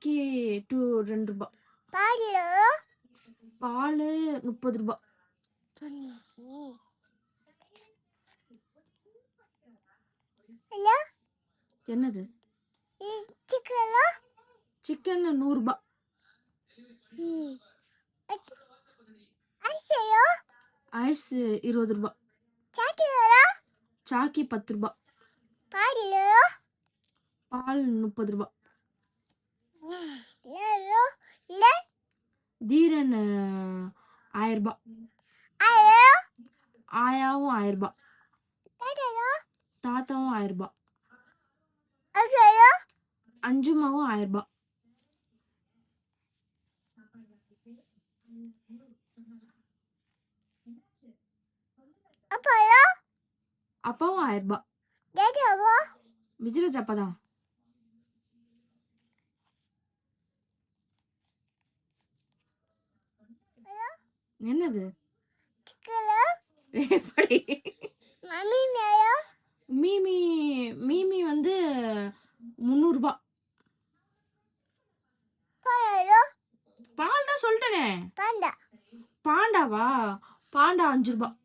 கி two 2 ரூபாய். பால் பால் 30 ரூபாய். என்னது? சிக்கன் 100 ரூபாய். ஐஸ் 20 ரூபாய். சாக்கி 10 ரூபாய். பால் 30 ரூபாய். தீரன் 1000 ரூபாய். ஆயாவும் 1000 ரூபாய். தாத்தாவும் 1000 ரூபாய். அஞ்சுமாவும் 1000 ரூபாய். அப்பாவும் 1000 ரூபாய். விஜயராஜ் அப்பாதான். என்னது? மீமி மீமி வந்து 300 ரூபாய். பால் தான் சொல்லிட்டேனே. பாண்டாவா? பாண்டா 5 ரூபாய்.